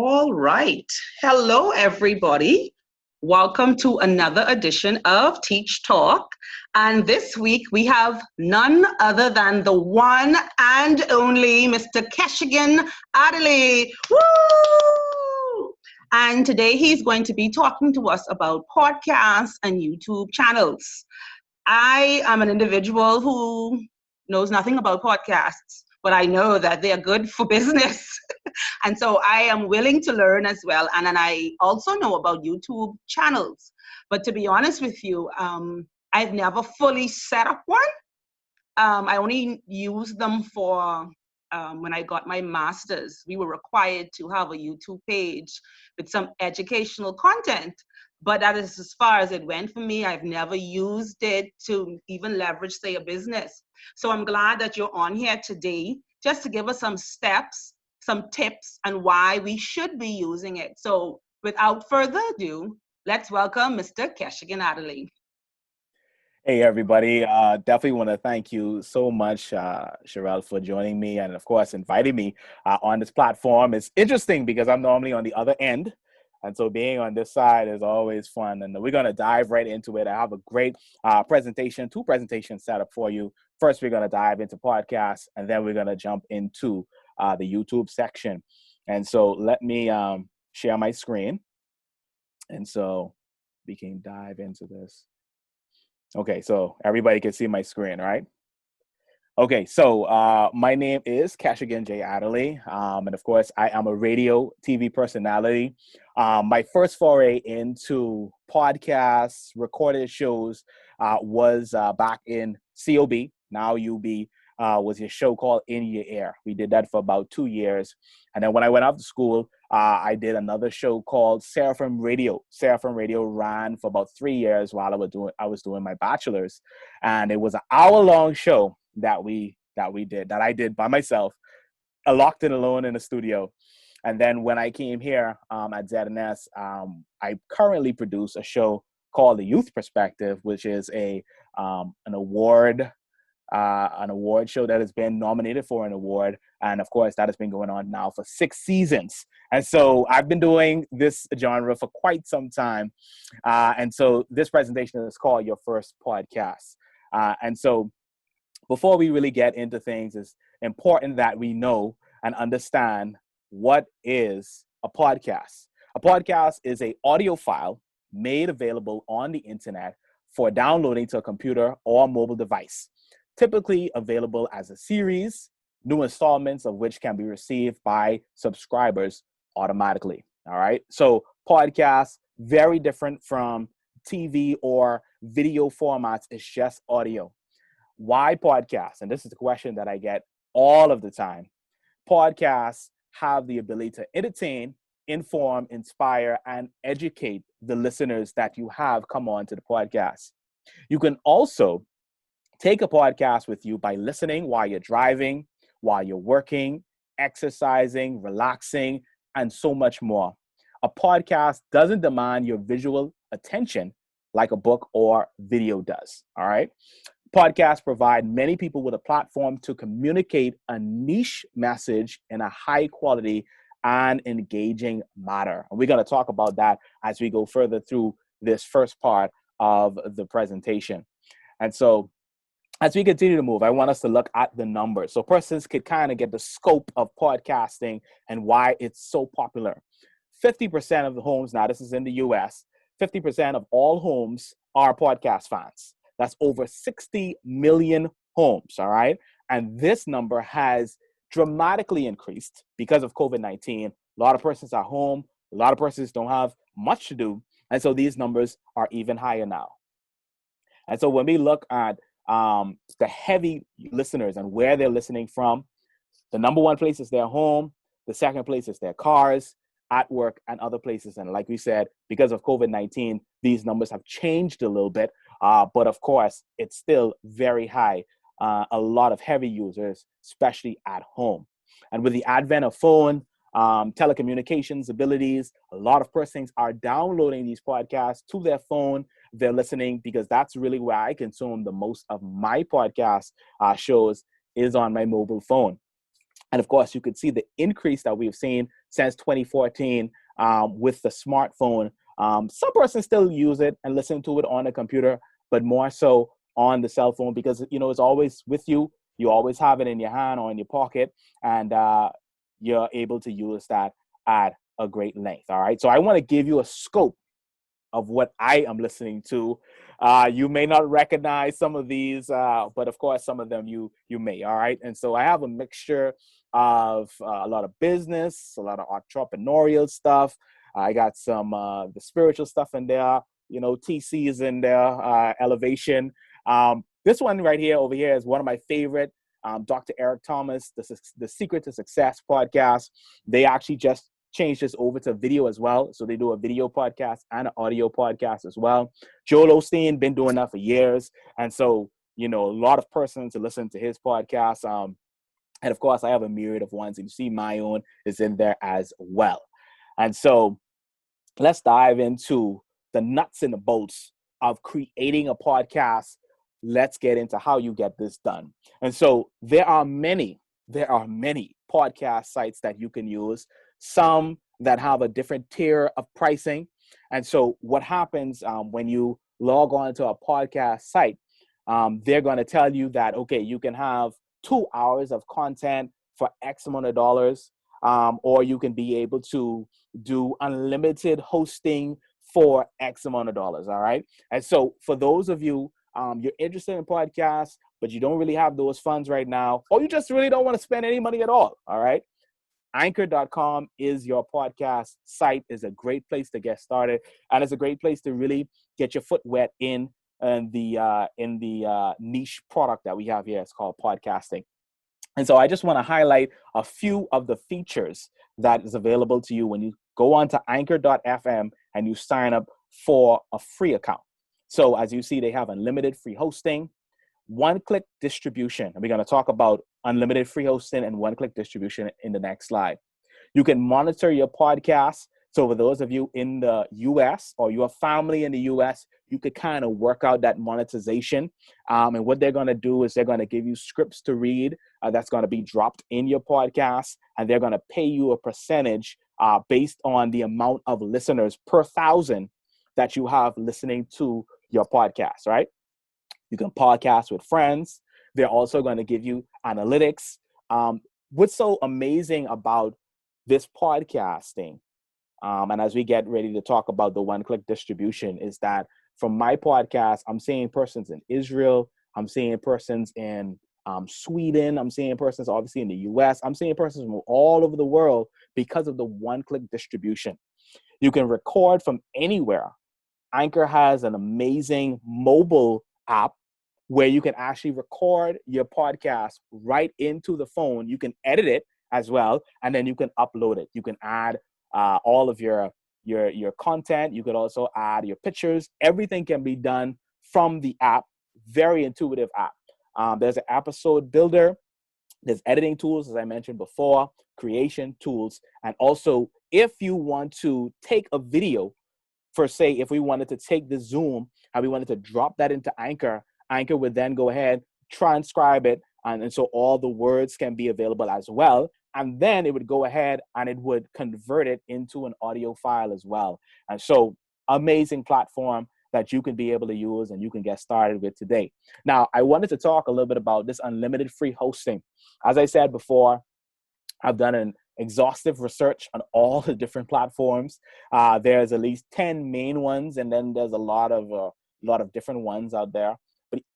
All right. Hello, everybody. Welcome to another edition of Teach Talk. And this week we have none other than the one and only Mr. Keshagen Adderley. Woo! And today he's going to be talking to us about podcasts and YouTube channels. I am an individual who knows nothing about podcasts, but I know that they are good for business. And so I am willing to learn as well. And then I also know about YouTube channels. But to be honest with you, I've never fully set up one. I only used them for when I got my master's. We were required to have a YouTube page with some educational content. But that is as far as it went for me. I've never used it to even leverage, say, a business. So I'm glad that you're on here today just to give us some steps, some tips, and why we should be using it. So without further ado, let's welcome Mr. Keshagen Adderley. Hey, everybody. Definitely want to thank you so much, Sherelle, for joining me and, of course, inviting me on this platform. It's interesting because I'm normally on the other end. And so being on this side is always fun. And we're going to dive right into it. I have a great two presentations set up for you. First, we're going to dive into podcasts, and then we're going to jump into the YouTube section. And so let me share my screen. And so we can dive into this. Okay, so everybody can see my screen, right? Okay, so my name is Keshagen J Adderley, and of course, I am a radio TV personality. My first foray into podcasts, recorded shows, was back in COB, now UB, was a show called In Your Ear. We did that for about 2 years. And then when I went off to school, I did another show called Seraphim Radio. Seraphim Radio ran for about 3 years while I was doing my bachelor's. And it was an hour-long show that I did by myself, locked in alone in the studio. And then when I came here at ZNS, I currently produce a show called The Youth Perspective, which is an award show that has been nominated for an award. And of course, that has been going on now for 6 seasons. And so I've been doing this genre for quite some time. And so this presentation is called Your First Podcast. And so before we really get into things, it's important that we know and understand what is a podcast. A podcast is an audio file made available on the internet for downloading to a computer or mobile device, typically available as a series, new installments of which can be received by subscribers automatically. All right. So podcasts, very different from TV or video formats. It's just audio. Why podcasts? And this is the question that I get all of the time. Podcasts have the ability to entertain, inform, inspire, and educate the listeners that you have come on to the podcast. You can also take a podcast with you by listening while you're driving, while you're working, exercising, relaxing, and so much more. A podcast doesn't demand your visual attention like a book or video does, all right? Podcasts provide many people with a platform to communicate a niche message in a high quality and engaging manner. And we're going to talk about that as we go further through this first part of the presentation. And so as we continue to move, I want us to look at the numbers so persons could kind of get the scope of podcasting and why it's so popular. 50% of the homes, now this is in the US, 50% of all homes are podcast fans. That's over 60 million homes, all right? And this number has dramatically increased because of COVID-19. A lot of persons are home. A lot of persons don't have much to do. And so these numbers are even higher now. And so when we look at the heavy listeners and where they're listening from, the number one place is their home. The second place is their cars, at work, and other places. And like we said, because of COVID-19, these numbers have changed a little bit. But of course, it's still very high. A lot of heavy users, especially at home. And with the advent of phone, telecommunications abilities, a lot of persons are downloading these podcasts to their phone. They're listening because that's really where I consume the most of my podcast shows is on my mobile phone. And of course, you could see the increase that we've seen since 2014 with the smartphone. Some persons still use it and listen to it on a computer, but more so on the cell phone because, you know, it's always with you. You always have it in your hand or in your pocket, and you're able to use that at a great length. All right. So I want to give you a scope of what I am listening to. You may not recognize some of these, but of course, some of them you may. All right. And so I have a mixture of a lot of business, a lot of entrepreneurial stuff. I got some the spiritual stuff in there. You know, TC is in there, elevation. This one right here over here is one of my favorite. Dr. Eric Thomas, the Secret to Success podcast. They actually just changed this over to video as well. So they do a video podcast and an audio podcast as well. Joel Osteen been doing that for years. And so, you know, a lot of persons to listen to his podcast. And of course, I have a myriad of ones, and you see my own is in there as well. And so let's dive into the nuts and the bolts of creating a podcast. Let's get into how you get this done. And so there are many podcast sites that you can use, some that have a different tier of pricing. And so what happens when you log on to a podcast site, they're going to tell you that, okay, you can have 2 hours of content for X amount of dollars, or you can be able to do unlimited hosting for X amount of dollars. All right. And so for those of you, you're interested in podcasts, but you don't really have those funds right now, or you just really don't want to spend any money at all. All right. Anchor.com is your podcast site. Is a great place to get started, and it's a great place to really get your foot wet in the niche product that we have here. It's called podcasting. And so I just want to highlight a few of the features that is available to you when you go on to anchor.fm and you sign up for a free account. So as you see, they have unlimited free hosting, one-click distribution. And we're going to talk about unlimited free hosting and one-click distribution in the next slide. You can monitor your podcast. So for those of you in the US or your family in the US, you could kind of work out that monetization. And what they're going to do is they're going to give you scripts to read that's going to be dropped in your podcast. And they're going to pay you a percentage based on the amount of listeners per 1,000 that you have listening to your podcast, right? You can podcast with friends. They're also going to give you analytics. What's so amazing about this podcasting, and as we get ready to talk about the one-click distribution, is that from my podcast, I'm seeing persons in Israel. I'm seeing persons in Sweden. I'm seeing persons obviously in the US. I'm seeing persons from all over the world because of the one-click distribution. You can record from anywhere. Anchor has an amazing mobile app where you can actually record your podcast right into the phone. You can edit it as well, and then you can upload it. You can add all of your content. You could also add your pictures. Everything can be done from the app. Very intuitive app. There's an episode builder. There's editing tools, as I mentioned before, creation tools. And also, if you want to take a video, for say, if we wanted to take the Zoom and we wanted to drop that into Anchor, Anchor would then go ahead, transcribe it, and so all the words can be available as well. And then it would go ahead and it would convert it into an audio file as well. And so amazing platform that you can be able to use and you can get started with today. Now, I wanted to talk a little bit about this unlimited free hosting. As I said before, I've done an exhaustive research on all the different platforms. There's at least 10 main ones, and then there's a lot of different ones out there.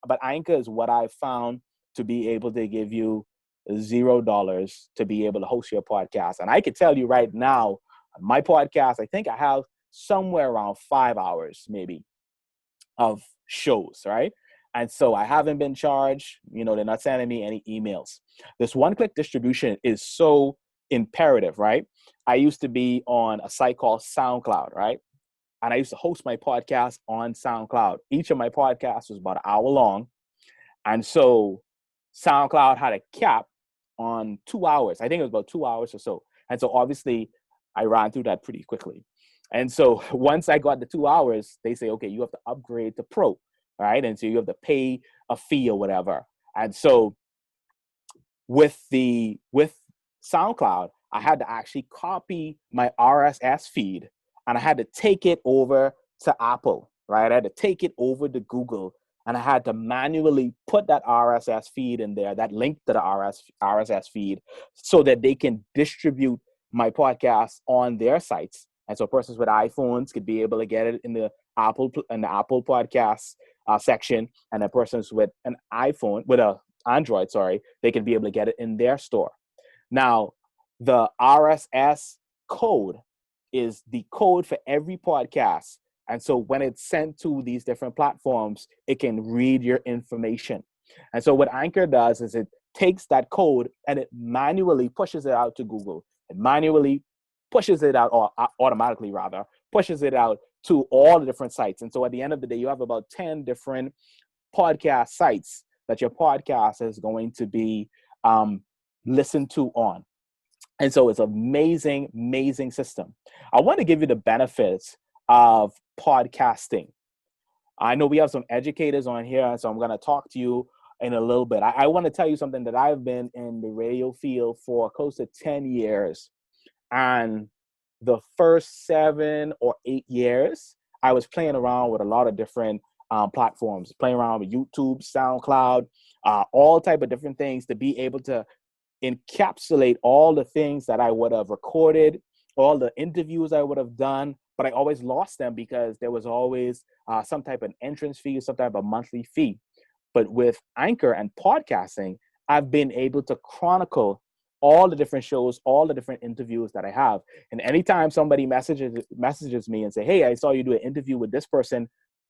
But Anchor is what I found to be able to give you $0 to be able to host your podcast. And I could tell you right now, my podcast, I think I have somewhere around 5 hours maybe of shows, right? And so I haven't been charged. You know, they're not sending me any emails. This one-click distribution is so imperative, right? I used to be on a site called SoundCloud, right? And I used to host my podcast on SoundCloud. Each of my podcasts was about an hour long. And so SoundCloud had a cap on 2 hours. I think it was about 2 hours or so. And so obviously I ran through that pretty quickly. And so once I got the 2 hours, they say, okay, you have to upgrade to Pro, right? And so you have to pay a fee or whatever. And so with SoundCloud, I had to actually copy my RSS feed and I had to take it over to Apple, right? I had to take it over to Google and I had to manually put that RSS feed in there, that link to the RSS feed, so that they can distribute my podcast on their sites. And so persons with iPhones could be able to get it in the Apple Podcasts section, and then persons with an iPhone, with a Android, they can be able to get it in their store. Now, the RSS code is the code for every podcast. And so when it's sent to these different platforms, it can read your information. And so what Anchor does is it takes that code and it manually pushes it out to Google. It manually pushes it out, or automatically rather, pushes it out to all the different sites. And so at the end of the day, you have about 10 different podcast sites that your podcast is going to be listened to on. And so it's an amazing, amazing system. I want to give you the benefits of podcasting. I know we have some educators on here, so I'm going to talk to you in a little bit. I want to tell you something that I've been in the radio field for close to 10 years. And the first 7 or 8 years, I was playing around with a lot of different platforms, playing around with YouTube, SoundCloud, all type of different things to be able to encapsulate all the things that I would have recorded, all the interviews I would have done, but I always lost them because there was always some type of entrance fee, some type of monthly fee. But with Anchor and podcasting, I've been able to chronicle all the different shows, all the different interviews that I have. And anytime somebody messages me and say, hey, I saw you do an interview with this person,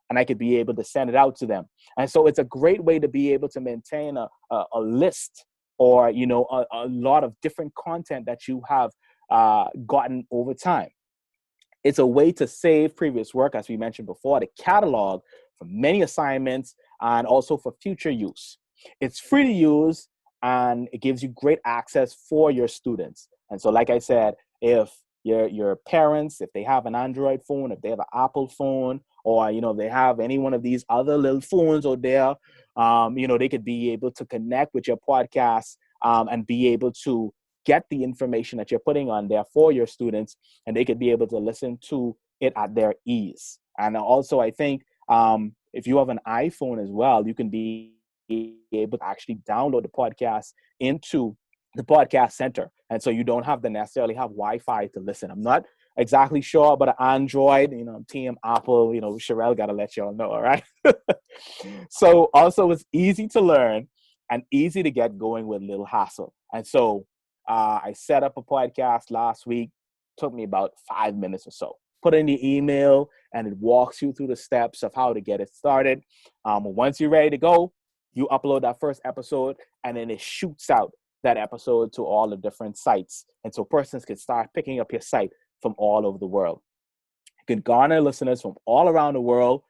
and I could be able to send it out to them. And so it's a great way to be able to maintain a list, or, you know, a lot of different content that you have gotten over time. It's a way to save previous work, as we mentioned before, to catalog for many assignments and also for future use. It's free to use and it gives you great access for your students. And so, like I said, if your parents, if they have an Android phone, if they have an Apple phone, or, you know, they have any one of these other little phones out there, you know, they could be able to connect with your podcast and be able to get the information that you're putting on there for your students, and they could be able to listen to it at their ease. And also, I think if you have an iPhone as well, you can be able to actually download the podcast into the podcast center. And so you don't have to necessarily have Wi-Fi to listen. I'm not exactly sure about an Android, you know, Team Apple, you know, Sherelle got to let y'all know, all right? So also it's easy to learn and easy to get going with little hassle. And so I set up a podcast last week, took me about 5 minutes or so. Put in the email and it walks you through the steps of how to get it started. Once you're ready to go, you upload that first episode and then it shoots out that episode to all the different sites. And so persons can start picking up your site from all over the world. You can garner listeners from all around the world,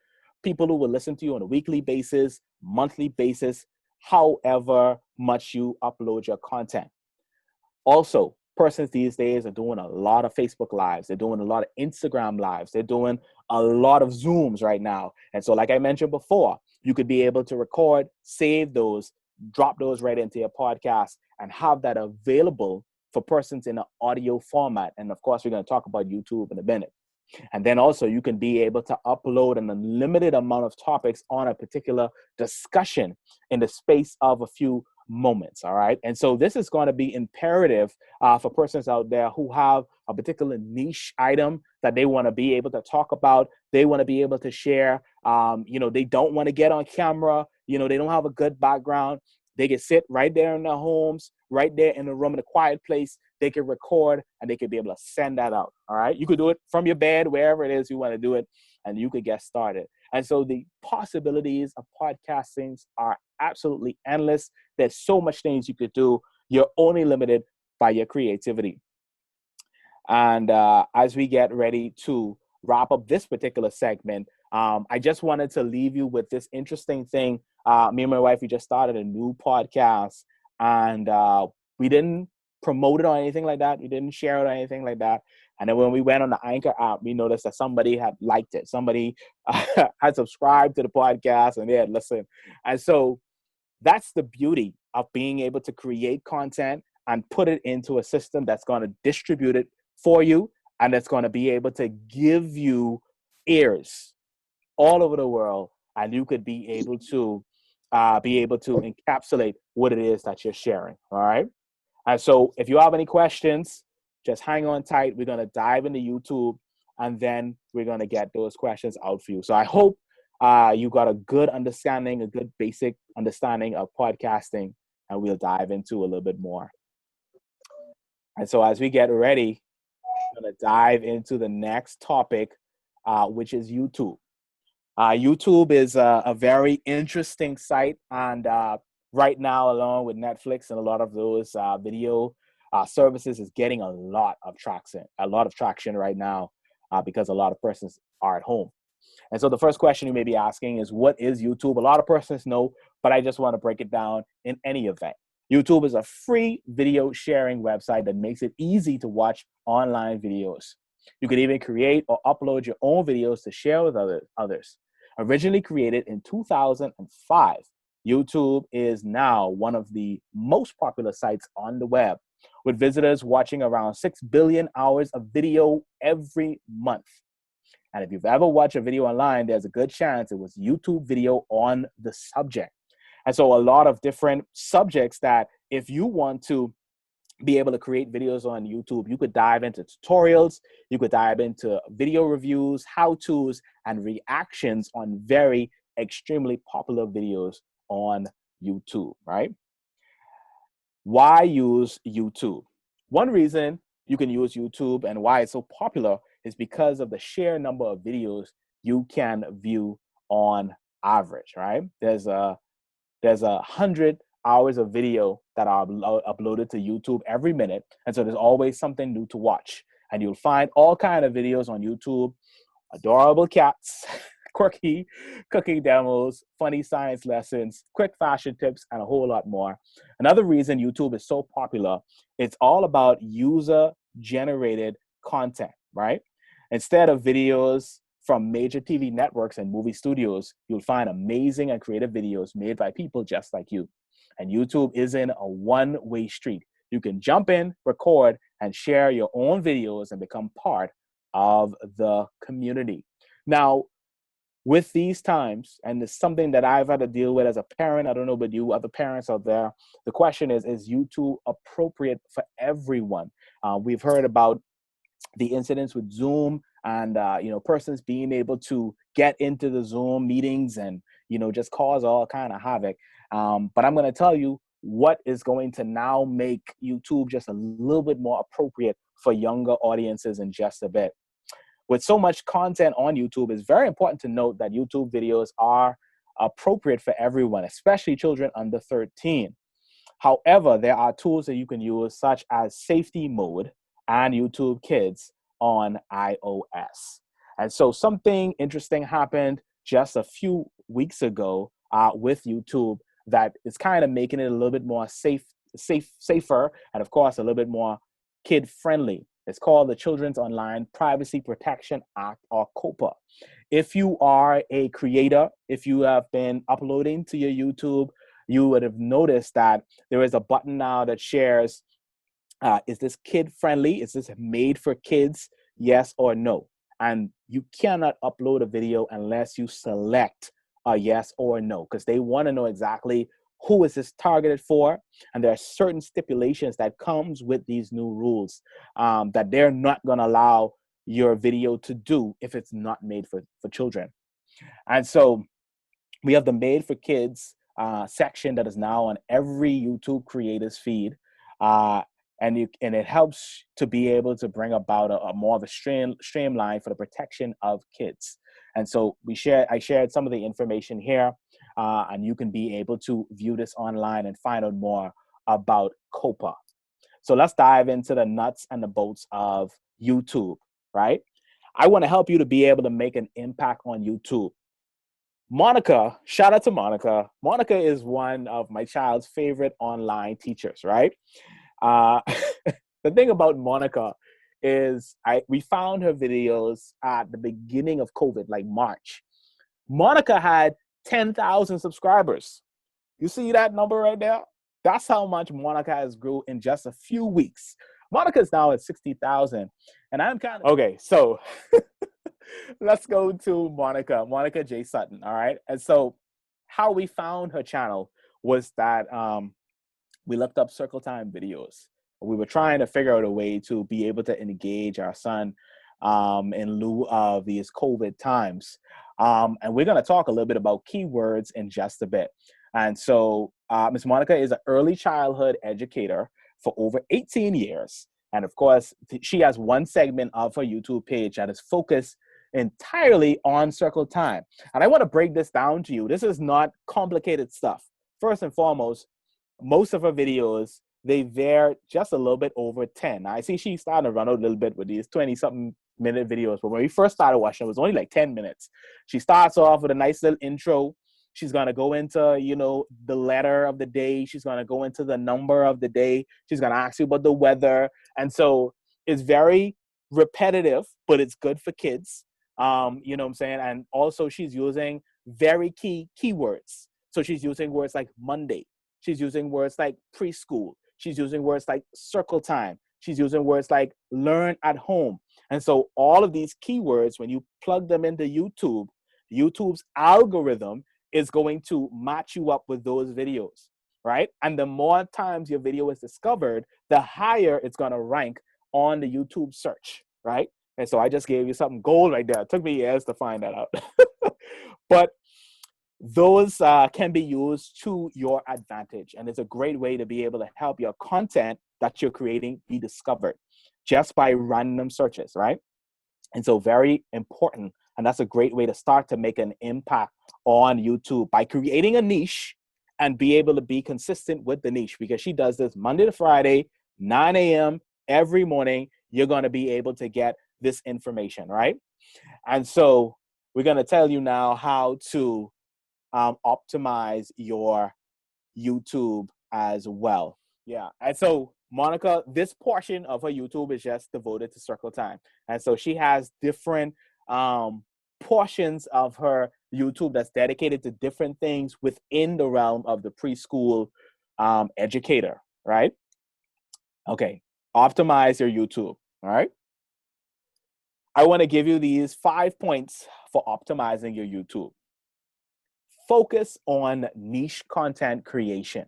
people who will listen to you on a weekly basis, monthly basis, however much you upload your content. Also, persons these days are doing a lot of Facebook Lives. They're doing a lot of Instagram Lives. They're doing a lot of Zooms right now. And so, like I mentioned before, you could be able to record, save those, drop those right into your podcast, and have that available for persons in an audio format. And of course, we're going to talk about YouTube in a minute. And then also you can be able to upload an unlimited amount of topics on a particular discussion in the space of a few moments. All right. And so this is going to be imperative for persons out there who have a particular niche item that they want to be able to talk about. They want to be able to share. You know, they don't want to get on camera. You know, they don't have a good background. They can sit right there in their homes, right there in the room, in a quiet place. They can record and they can be able to send that out. All right. You could do it from your bed, wherever it is you want to do it, and you could get started. And so the possibilities of podcasting are absolutely endless. There's so much things you could do. You're only limited by your creativity. And as we get ready to wrap up this particular segment, I just wanted to leave you with this interesting thing. Me and my wife, we just started a new podcast, and we didn't promote it or anything like that. We didn't share it or anything like that. And then when we went on the Anchor app, we noticed that somebody had liked it. Somebody had subscribed to the podcast and they had listened. And so that's the beauty of being able to create content and put it into a system that's going to distribute it for you, and that's going to be able to give you ears all over the world, and you could be able to encapsulate what it is that you're sharing. All right. And so if you have any questions, just hang on tight. We're going to dive into YouTube, and then we're going to get those questions out for you. So I hope you got a good understanding, a good basic understanding of podcasting, and we'll dive into a little bit more. And so as we get ready, we're going to dive into the next topic, which is YouTube. YouTube is a very interesting site, and right now, along with Netflix and a lot of those video services, is getting a lot of traction right now because a lot of persons are at home. And so the first question you may be asking is, what is YouTube? A lot of persons know, but I just want to break it down in any event. YouTube is a free video sharing website that makes it easy to watch online videos. You can even create or upload your own videos to share with others. Originally created in 2005, YouTube is now one of the most popular sites on the web, with visitors watching around 6 billion hours of video every month. And if you've ever watched a video online, there's a good chance it was YouTube video on the subject. And so a lot of different subjects that if you want to be able to create videos on YouTube, you could dive into tutorials, you could dive into video reviews, how-tos, and reactions on very extremely popular videos on YouTube, right? Why use YouTube? One reason you can use YouTube and why it's so popular is because of the sheer number of videos you can view on average, right? There's 100 hours of video that are uploaded to YouTube every minute. And so there's always something new to watch. And you'll find all kinds of videos on YouTube, adorable cats, quirky cooking demos, funny science lessons, quick fashion tips, and a whole lot more. Another reason YouTube is so popular, it's all about user-generated content, right? Instead of videos from major TV networks and movie studios, you'll find amazing and creative videos made by people just like you. And YouTube isn't a one-way street. You can jump in, record, and share your own videos and become part of the community. Now, with these times, and it's something that I've had to deal with as a parent, I don't know about you, other parents out there, the question is YouTube appropriate for everyone? We've heard about the incidents with Zoom and, persons being able to get into the Zoom meetings and, just cause all kind of havoc. But I'm going to tell you what is going to now make YouTube just a little bit more appropriate for younger audiences in just a bit. With so much content on YouTube, it's very important to note that YouTube videos are appropriate for everyone, especially children under 13. However, there are tools that you can use, such as Safety Mode and YouTube Kids on iOS. And so something interesting happened just a few weeks ago with YouTube that is kind of making it a little bit more safer, and of course, a little bit more kid-friendly. It's called the Children's Online Privacy Protection Act, or COPPA. If you are a creator, if you have been uploading to your YouTube, you would have noticed that there is a button now that shares, is this kid-friendly? Is this made for kids? Yes or no? And you cannot upload a video unless you select a yes or no, because they want to know exactly who is this targeted for, and there are certain stipulations that comes with these new rules that they're not going to allow your video to do if it's not made for children. And so we have the Made for Kids section that is now on every YouTube creator's feed, and it helps to be able to bring about a more of a streamline for the protection of kids. And so I shared some of the information here, and you can be able to view this online and find out more about COPPA. So let's dive into the nuts and the bolts of YouTube, right? I want to help you to be able to make an impact on YouTube. Monica, shout out to Monica. Monica is one of my child's favorite online teachers, right? The thing about Monica is we found her videos at the beginning of COVID, like March. Monica had 10,000 subscribers. You see that number right there? That's how much Monica has grew in just a few weeks. Monica is now at 60,000. And I'm kind of, okay, so let's go to Monica J Sutton, all right? And so how we found her channel was that we looked up circle time videos. We were trying to figure out a way to be able to engage our son in lieu of these COVID times. And we're going to talk a little bit about keywords in just a bit. And so Ms. Monica is an early childhood educator for over 18 years. And of course, she has one segment of her YouTube page that is focused entirely on circle time. And I want to break this down to you. This is not complicated stuff. First and foremost, most of her videos, they vary just a little bit over 10. Now, I see she's starting to run out a little bit with these 20-something minute videos. But when we first started watching, it was only like 10 minutes. She starts off with a nice little intro. She's going to go into, you know, the letter of the day. She's going to go into the number of the day. She's going to ask you about the weather. And so it's very repetitive, but it's good for kids. You know what I'm saying? And also she's using very key keywords. So she's using words like Monday. She's using words like preschool. She's using words like circle time. She's using words like learn at home. And so all of these keywords, when you plug them into YouTube, YouTube's algorithm is going to match you up with those videos, right? And the more times your video is discovered, the higher it's going to rank on the YouTube search, right? And so I just gave you something gold right there. It took me years to find that out. But those can be used to your advantage. And it's a great way to be able to help your content that you're creating be discovered just by random searches, right? And so very important. And that's a great way to start to make an impact on YouTube by creating a niche and be able to be consistent with the niche, because she does this Monday to Friday, 9 a.m. every morning. You're going to be able to get this information, right? And so we're going to tell you now how to optimize your YouTube as well. Yeah. And so Monica, this portion of her YouTube is just devoted to circle time. And so she has different portions of her YouTube that's dedicated to different things within the realm of the preschool educator, right? Okay. Optimize your YouTube. All right. I want to give you these 5 points for optimizing your YouTube. Focus on niche content creation.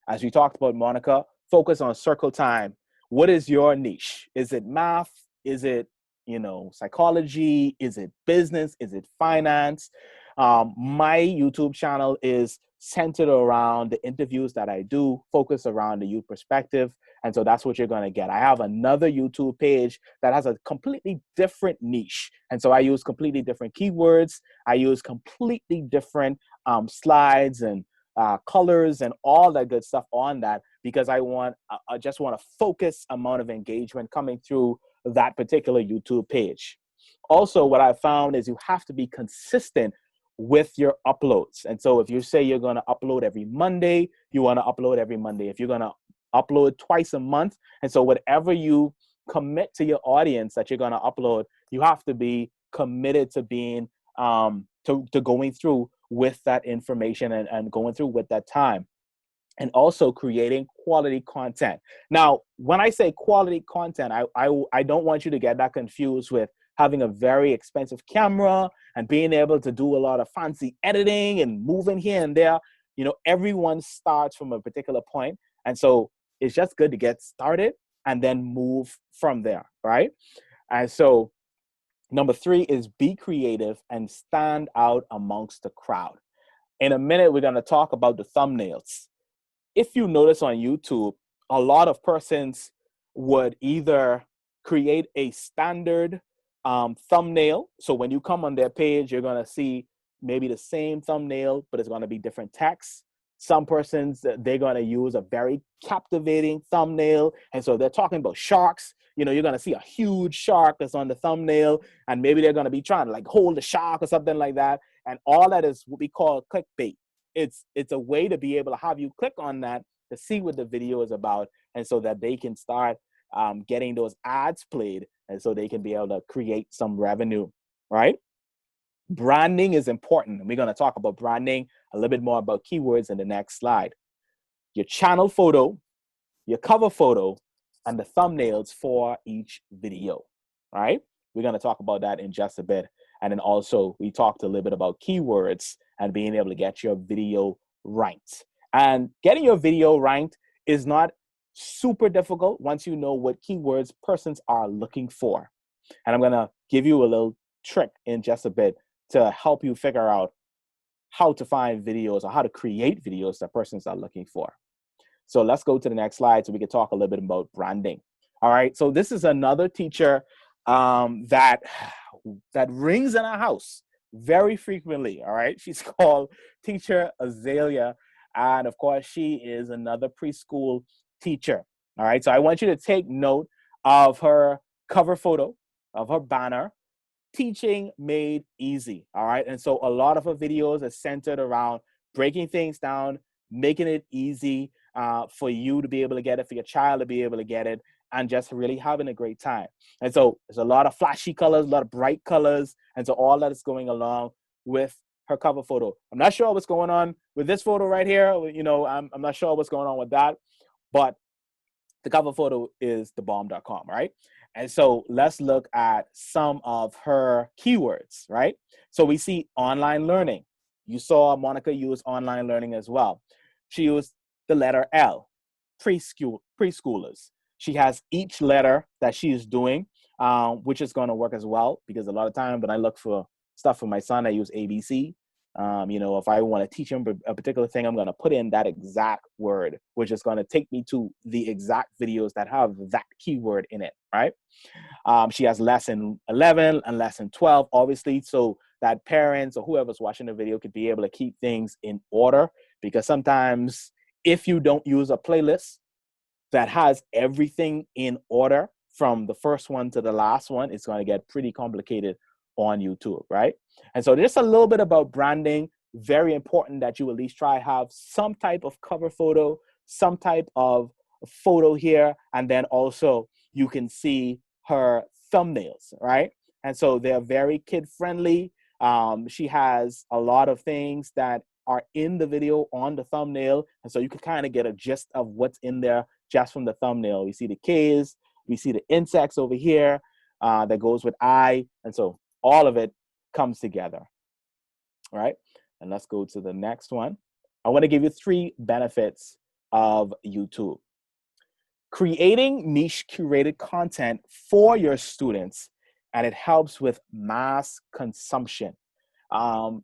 As we talked about, Monica, focus on circle time. What is your niche? Is it math? Is it, you know, psychology? Is it business? Is it finance? My YouTube channel is centered around the interviews that I do, focused around the youth perspective. And so that's what you're going to get. I have another YouTube page that has a completely different niche. And so I use completely different keywords. I use completely different slides and colors and all that good stuff on that, because I just want a focused amount of engagement coming through that particular YouTube page. Also, what I found is you have to be consistent with your uploads. And so if you say you're going to upload every Monday, you want to upload every Monday. If you're going to upload twice a month, and so whatever you commit to your audience that you're going to upload, you have to be committed to being to going through with that information and going through with that time. And also creating quality content. Now, when I say quality content, I don't want you to get that confused with having a very expensive camera and being able to do a lot of fancy editing and moving here and there. You know, everyone starts from a particular point. And so it's just good to get started and then move from there, right? And so number 3 is be creative and stand out amongst the crowd. In a minute, we're going to talk about the thumbnails. If you notice on YouTube, a lot of persons would either create a standard thumbnail. So when you come on their page, you're going to see maybe the same thumbnail, but it's going to be different text. Some persons, they're going to use a very captivating thumbnail. And so they're talking about sharks. You know, you're going to see a huge shark that's on the thumbnail, and maybe they're going to be trying to like hold the shark or something like that. And all that is what we call clickbait. It's a way to be able to have you click on that to see what the video is about, and so that they can start getting those ads played, and so they can be able to create some revenue, right? Branding is important. And we're going to talk about branding, a little bit more about keywords in the next slide. your channel photo, your cover photo, and the thumbnails for each video. All right. We're going to talk about that in just a bit. And then also we talked a little bit about keywords and being able to get your video ranked. And getting your video ranked is not super difficult once you know what keywords persons are looking for. And I'm going to give you a little trick in just a bit to help you figure out how to find videos or how to create videos that persons are looking for. So let's go to the next slide so we can talk a little bit about branding. All right. So this is another teacher that rings in our house very frequently. All right. She's called Teacher Azalea. And of course, she is another preschool teacher. All right. So I want you to take note of her cover photo, of her banner, Teaching Made Easy. All right. And so a lot of her videos are centered around breaking things down, making it easy for you to be able to get it, for your child to be able to get it, and just really having a great time. And so there's a lot of flashy colors, a lot of bright colors. And so all that is going along with her cover photo. I'm not sure what's going on with this photo right here. You know, I'm not sure what's going on with that, but the cover photo is thebomb.com, right? And so let's look at some of her keywords, right? So we see online learning. You saw Monica use online learning as well. She used the letter L, preschoolers. She has each letter that she is doing, which is going to work as well, because a lot of time when I look for stuff for my son, I use ABC. You know, if I want to teach him a particular thing, I'm going to put in that exact word, which is going to take me to the exact videos that have that keyword in it, right? She has lesson 11 and lesson 12, obviously, so that parents or whoever's watching the video could be able to keep things in order, because sometimes if you don't use a playlist that has everything in order from the first one to the last one, it's going to get pretty complicated on YouTube, right? And so just a little bit about branding. Very important that you at least try have some type of cover photo, some type of photo here, and then also you can see her thumbnails, right? And so they're very kid friendly. She has a lot of things that are in the video on the thumbnail, and so you can kind of get a gist of what's in there just from the thumbnail. We see the K's, we see the insects over here that goes with I, and so all of it comes together, all right? And let's go to the next one. I want to give you 3 benefits of YouTube. Creating niche curated content for your students, and it helps with mass consumption.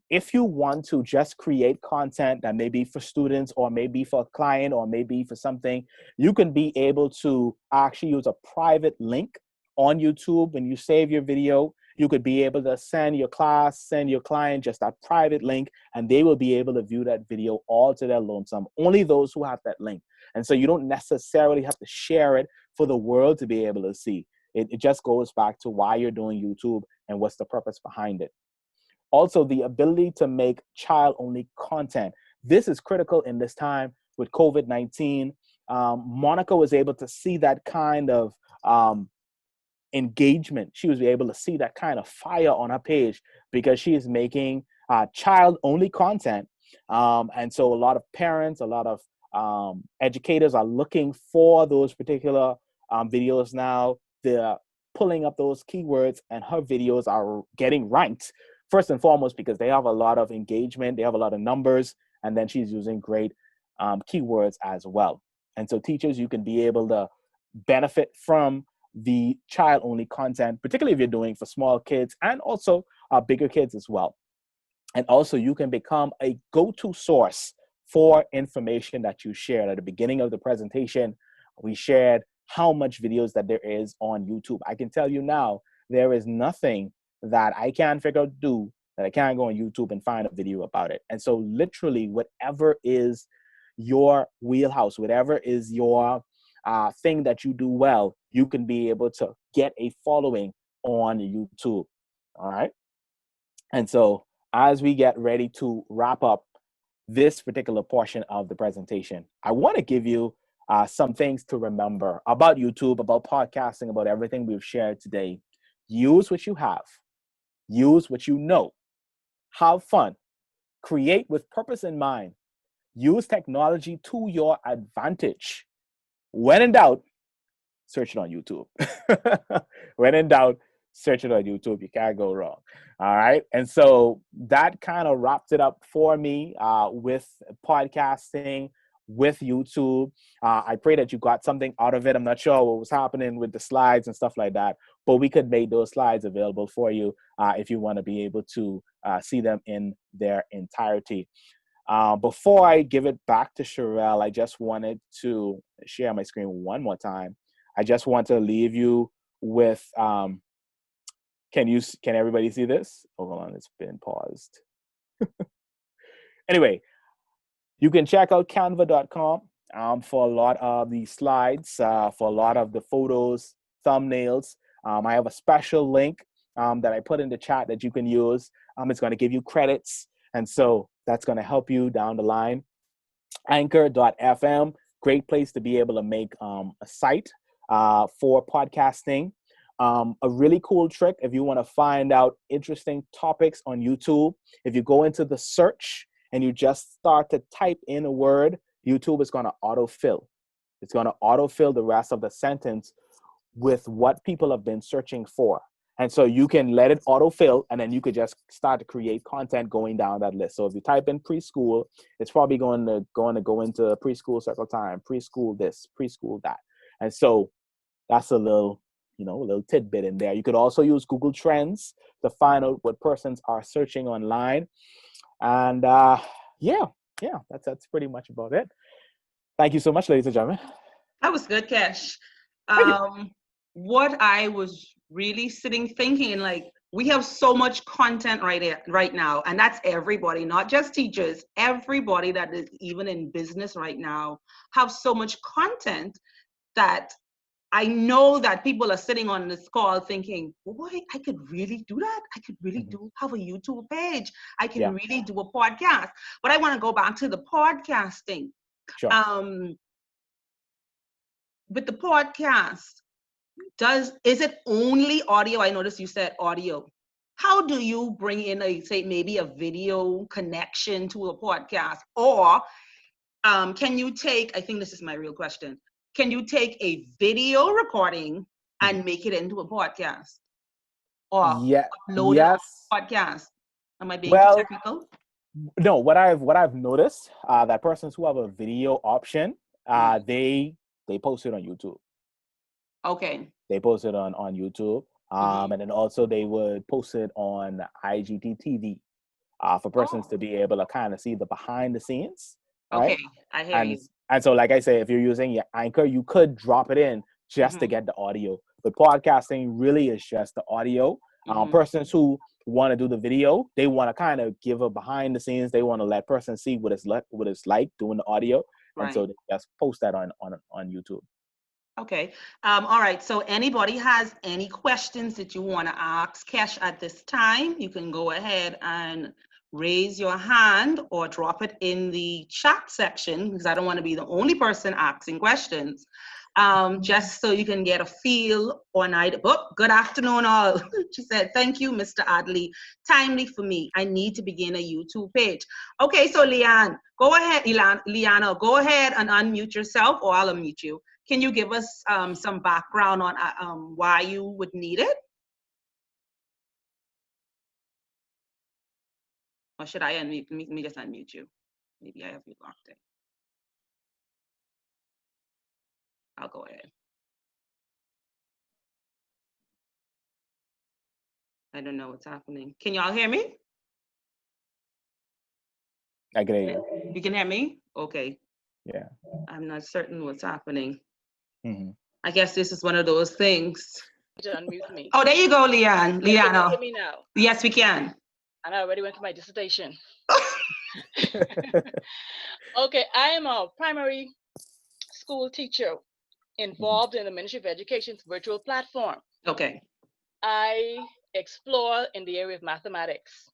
If you want to just create content that may be for students or maybe for a client or maybe for something, you can be able to actually use a private link on YouTube. When you save your video, you could be able to send your class, send your client just that private link, and they will be able to view that video all to their lonesome. Only those who have that link. And so you don't necessarily have to share it for the world to be able to see. It just goes back to why you're doing YouTube and what's the purpose behind it. Also, the ability to make child-only content. This is critical in this time with COVID-19. Monica was able to see that kind of engagement. She was able to see that kind of fire on her page because she is making child-only content. And so a lot of parents, a lot of educators are looking for those particular videos now. They're pulling up those keywords, and her videos are getting ranked. First and foremost, because they have a lot of engagement, they have a lot of numbers, and then she's using great keywords as well. And so teachers, you can be able to benefit from the child-only content, particularly if you're doing for small kids and also bigger kids as well. And also you can become a go-to source for information that you shared. At the beginning of the presentation, we shared how much videos that there is on YouTube. I can tell you now, there is nothing that I can figure out to do that I can't go on YouTube and find a video about it. And so literally whatever is your wheelhouse, whatever is your thing that you do well, you can be able to get a following on YouTube. All right. And so as we get ready to wrap up this particular portion of the presentation, I want to give you some things to remember about YouTube, about podcasting, about everything we've shared today. Use what you have. Use what you know. Have fun. Create with purpose in mind. use technology to your advantage. When in doubt, search it on YouTube. When in doubt, search it on YouTube. You can't go wrong. All right. And so that kind of wraps it up for me with podcasting, with YouTube. I pray that you got something out of it. I'm not sure what was happening with the slides and stuff like that, but we could make those slides available for you if you want to be able to see them in their entirety. Before I give it back to Sherelle, I just wanted to share my screen one more time. I just want to leave you with, can everybody see this? Hold on, it's been paused. Anyway, you can check out canva.com for a lot of the slides, for a lot of the photos, thumbnails. I have a special link that I put in the chat that you can use. It's going to give you credits. And so that's going to help you down the line. Anchor.fm, great place to be able to make a site for podcasting. A really cool trick if you want to find out interesting topics on YouTube. If you go into the search and you just start to type in a word, YouTube is going to autofill. It's going to autofill the rest of the sentence with what people have been searching for. And so you can let it autofill, and then you could just start to create content going down that list. So if you type in preschool, it's probably going to go into preschool circle time, preschool this, preschool that. And so that's a little tidbit in there. You could also use Google Trends to find out what persons are searching online. And that's pretty much about it. Thank you so much, ladies and gentlemen. That was good, Kesh. Thank you. What I was really sitting thinking, like, we have so much content right now, and that's everybody, not just teachers. Everybody that is even in business right now have so much content that I know that people are sitting on this call thinking, boy, I could really do that. I could really have a YouTube page. I can really do a podcast. But I want to go back to the podcasting. Sure. With the podcast, is it only audio? I noticed you said audio. How do you bring in maybe a video connection to a podcast? Or can you take, I think this is my real question, can you take a video recording and make it into a podcast? Or upload it on a podcast? Am I being too technical? No, what I've noticed, that persons who have a video option, they post it on YouTube. Okay. They post it on YouTube. And then also they would post it on IGTV for persons to be able to kind of see the behind the scenes. Right? Okay, I hear you. And so, like I say, if you're using your Anchor, you could drop it in just to get the audio. But podcasting really is just the audio. Persons who want to do the video, they want to kind of give a behind the scenes. They want to let persons see what it's like doing the audio. Right. And so they just post that on YouTube. Okay. All right. So anybody has any questions that you want to ask Kesh at this time, you can go ahead and raise your hand or drop it in the chat section, because I don't want to be the only person asking questions. Just so you can get a feel on it. Oh, good afternoon, all. She said, thank you, Mr. Adderley. Timely for me. I need to begin a YouTube page. Okay, so Leanne, go ahead. Liana, go ahead and unmute yourself, or I'll unmute you. Can you give us some background on why you would need it? Or should I unmute? Let me just unmute you. Maybe I have you locked in. I'll go ahead. I don't know what's happening. Can y'all hear me? I can hear you. You can hear me? Okay. Yeah. I'm not certain what's happening. I guess this is one of those things. To unmute me. Oh, there you go, Liana. Can you hear me now? Yes, we can. And I already went to my dissertation. Okay, I am a primary school teacher involved in the Ministry of Education's virtual platform. Okay. I explore in the area of mathematics.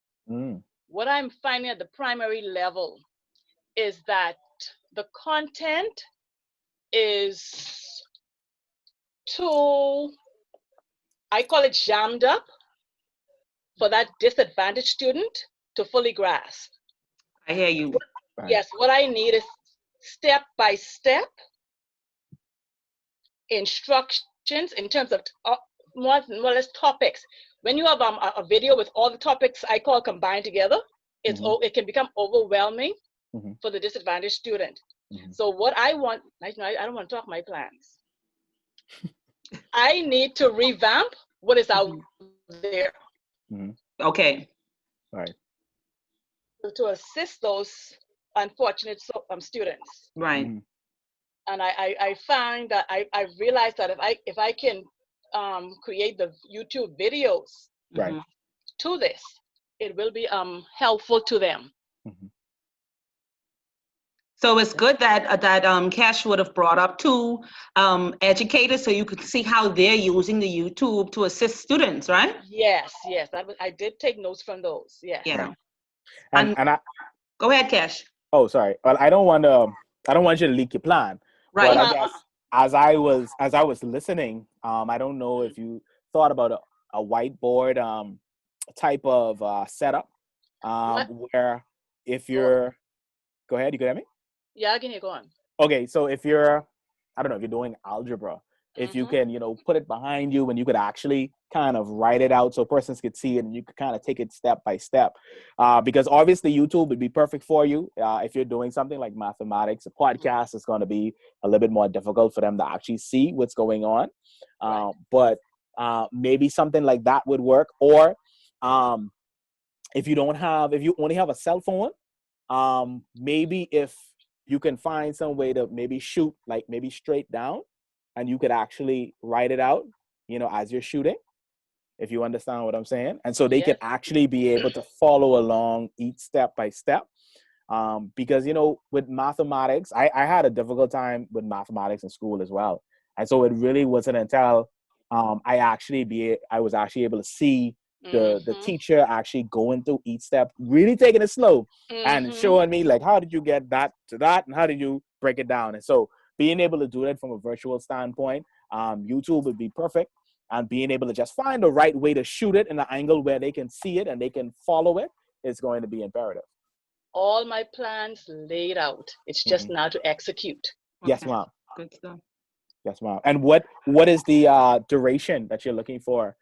What I'm finding at the primary level is that the content is too, I call it jammed up for that disadvantaged student to fully grasp. I hear you. Yes, what I need is step-by-step instructions in terms of more or less topics. When you have a video with all the topics I call combined together, it can become overwhelming for the disadvantaged student. So what I want, I don't want to talk my plans. I need to revamp what is out there. Okay. Right. To assist those unfortunate students. Right. And I find that I realized that if I can create the YouTube videos to this, it will be helpful to them. So it's good that Cash would have brought up two educators so you could see how they're using the YouTube to assist students, right? Yes, I did take notes from those. Yes. Yeah. Right. And I go ahead, Cash. Oh, sorry. Well, I don't want you to leak your plan. Right. But I guess as I was listening, I don't know if you thought about a whiteboard type of setup where if you're go ahead, you can hear me? Yeah, I can hear. Go on. Okay, so if you're I don't know if you're doing algebra, if you can put it behind you and you could actually kind of write it out so persons could see it and you could kind of take it step by step, because obviously YouTube would be perfect for you if you're doing something like mathematics. A podcast is going to be a little bit more difficult for them to actually see what's going on, but maybe something like that would work. Or if you only have a cell phone, maybe if you can find some way to maybe shoot like maybe straight down and you could actually write it out, as you're shooting, if you understand what I'm saying. And so they can actually be able to follow along each step by step. Because, with mathematics, I had a difficult time with mathematics in school as well. And so it really wasn't until I was actually able to see the teacher actually going through each step, really taking it slow and showing me like, how did you get that to that? And how did you break it down? And so being able to do that from a virtual standpoint, YouTube would be perfect. And being able to just find the right way to shoot it in an angle where they can see it and they can follow it is going to be imperative. All my plans laid out. It's just now to execute. Yes, ma'am. Good stuff. Yes, ma'am. And what is the duration that you're looking for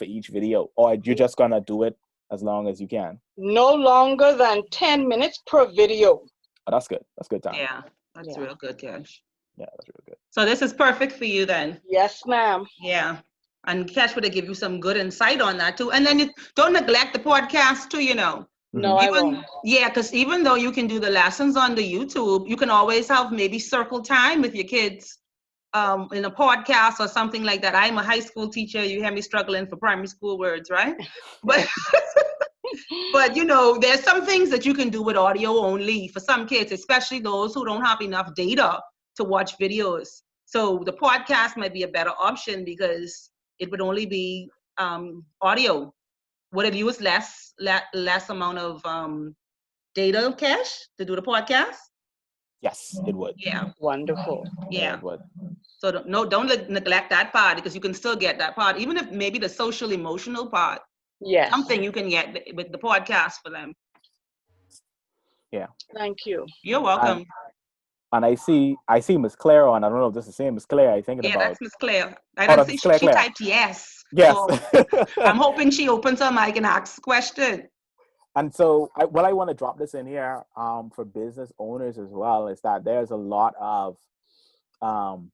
each video? Or you're just going to do it as long as you can? No longer than 10 minutes per video. Oh, that's good. That's good time. Yeah, that's real good, Cash. Yeah, that's real good. So this is perfect for you then? Yes, ma'am. Yeah. And Cash would have give you some good insight on that too. And then you don't neglect the podcast too, No, I won't. Yeah, because even though you can do the lessons on the YouTube, you can always have maybe circle time with your kids in a podcast or something like that. I'm a high school teacher. You hear me struggling for primary school words, right? But there's some things that you can do with audio only for some kids, especially those who don't have enough data to watch videos. So the podcast might be a better option because it would only be audio. Would it use less amount of data, Cash, to do the podcast? Yes, it would. Yeah. Wonderful. Yeah. It would. So don't neglect that part because you can still get that part, even if maybe the social emotional part. Yes. Something you can get with the podcast for them. Yeah. Thank you. You're welcome. And I see Miss Claire on. I don't know if this is the same Miss Claire. I think Yeah, about. that's Miss Claire. I don't see she typed yes. Yes. So I'm hoping she opens her mic and asks a question. And so what I want to drop this in here for business owners as well is that there's a lot of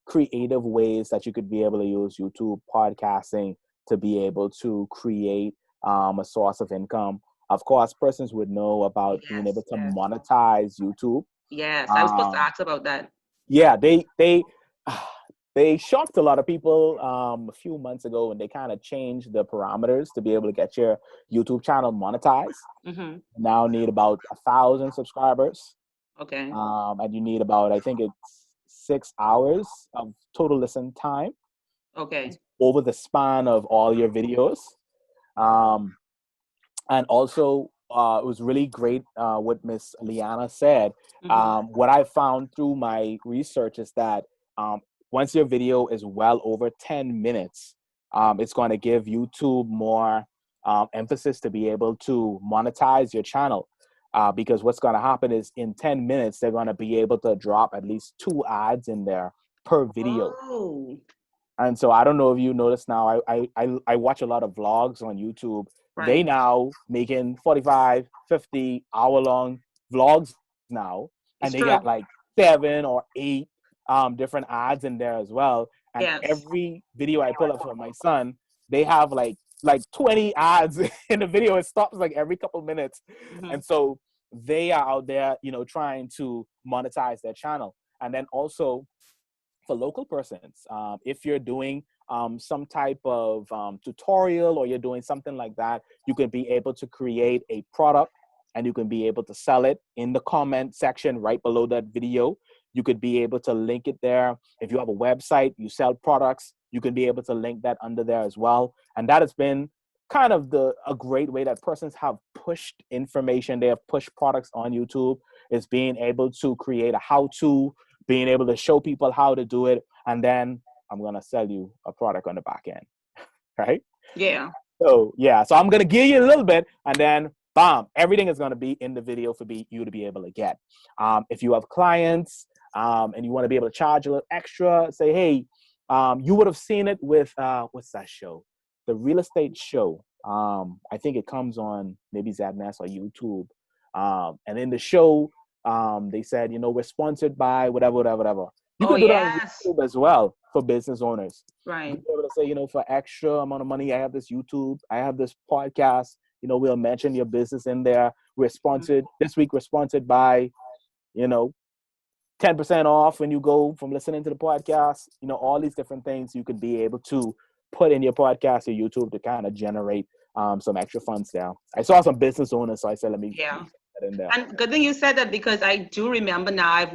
creative ways that you could be able to use YouTube podcasting to be able to create a source of income. Of course, persons would know about being able to monetize YouTube. Yes, I was supposed to ask about that. Yeah, they shocked a lot of people a few months ago when they kind of changed the parameters to be able to get your YouTube channel monetized. Now need about 1,000 subscribers. Okay. And you need about, I think it's 6 hours of total listen time. Okay. Over the span of all your videos. And also, it was really great what Miss Liana said. What I found through my research is that once your video is well over 10 minutes, it's going to give YouTube more emphasis to be able to monetize your channel. because what's going to happen is in 10 minutes, they're going to be able to drop at least 2 ads in there per video. Oh. And so I don't know if you notice now, I watch a lot of vlogs on YouTube. Right. They now making 45, 50 hour-long vlogs now. And they got like 7 or 8 different ads in there as well. And yes. every video I pull up for my son, they have like 20 ads in the video. It stops like every couple of minutes. Mm-hmm. And so they are out there, you know, trying to monetize their channel. And then also for local persons, if you're doing some type of tutorial or you're doing something like that, you can be able to create a product and you can be able to sell it in the comment section right below that video. You could be able to link it there. If you have a website, you sell products, you can be able to link that under there as well. And that has been kind of a great way that persons have pushed information. They have pushed products on YouTube, is being able to create a how-to, being able to show people how to do it. And then I'm going to sell you a product on the back end, right? Yeah. So, yeah. So I'm going to give you a little bit and then bam, everything is going to be in the video for you to be able to get. If you have clients and you want to be able to charge a little extra, say, hey, you would have seen it with, what's that show? The real estate show. I think it comes on maybe Zadness or YouTube. And in the show, they said, you know, we're sponsored by whatever. You can do that on YouTube as well for business owners. Right. You'll be able to say, you know, for extra amount of money, I have this YouTube, I have this podcast. You know, we'll mention your business in there. We're sponsored. This week, we're sponsored by, you know, 10% off when you go from listening to the podcast. You know, all these different things you could be able to put in your podcast or YouTube to kind of generate some extra funds there. I saw some business owners, so I said, let me put that in there. And good thing you said that, because I do remember now I've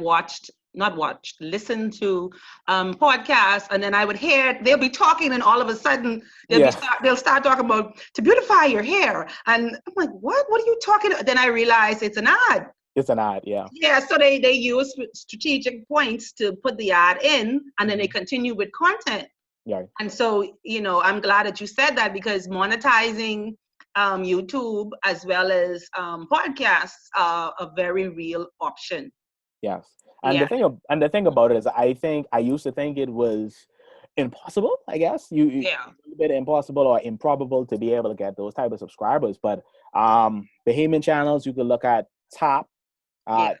listened to podcasts, and then I would hear they'll be talking, and all of a sudden they'll start talking about to beautify your hair, and I'm like, what are you talking about? Then I realize it's an ad. It's an ad, yeah. Yeah, so they use strategic points to put the ad in, and then they continue with content. Yeah. And so, you know, I'm glad that you said that, because monetizing YouTube as well as podcasts are a very real option. Yes. And the thing about it is, I used to think it was impossible, I guess. A bit impossible or improbable to be able to get those type of subscribers. But Bahamian channels, you could look at Top.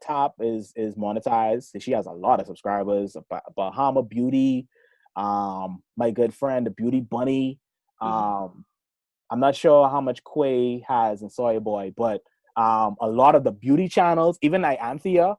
Top is monetized. She has a lot of subscribers. Bahama Beauty, my good friend, the Beauty Bunny. I'm not sure how much Quay has in Soy Boy, but a lot of the beauty channels, even Anthea,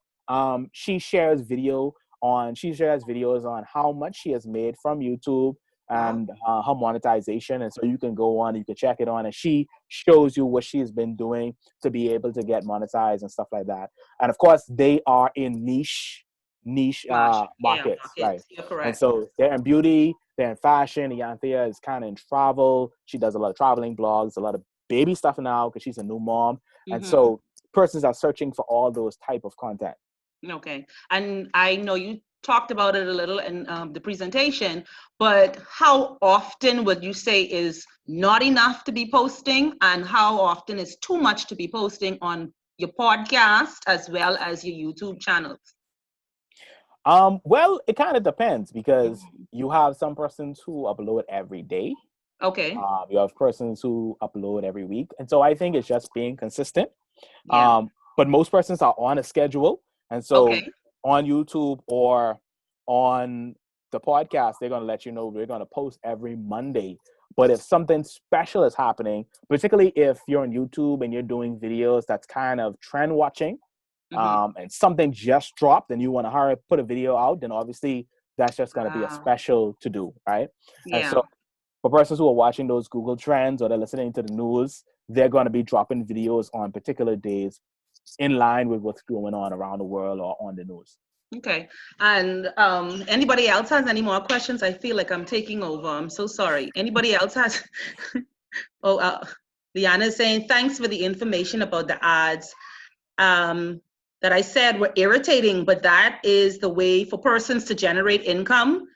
she shares videos on how much she has made from YouTube and her monetization. And so you can go on, you can check it on, and she shows you what she's been doing to be able to get monetized and stuff like that. And of course, they are in niche markets, right? You're correct. And so they're in beauty, they're in fashion. Anthea is kind of in travel. She does a lot of traveling blogs, a lot of baby stuff now because she's a new mom. And so persons are searching for all those type of content. Okay. And I know you talked about it a little in the presentation, but how often would you say is not enough to be posting, and how often is too much to be posting on your podcast as well as your YouTube channels? Well, it kind of depends, because you have some persons who upload every day. Okay. You have persons who upload every week. And so I think it's just being consistent. Yeah. But most persons are on a schedule. And so on YouTube or on the podcast, they're going to let you know we're going to post every Monday. But if something special is happening, particularly if you're on YouTube and you're doing videos that's kind of trend watching, and something just dropped and you want to hurry put a video out, then obviously that's just going to be a special to do, right? Yeah. And so for persons who are watching those Google Trends or they're listening to the news, they're going to be dropping videos on particular days in line with what's going on around the world or on the news. Okay. And anybody else has any more questions? I feel like I'm taking over. I'm so sorry. Anybody else has? Liana is saying, thanks for the information about the ads. That I said were irritating, but that is the way for persons to generate income.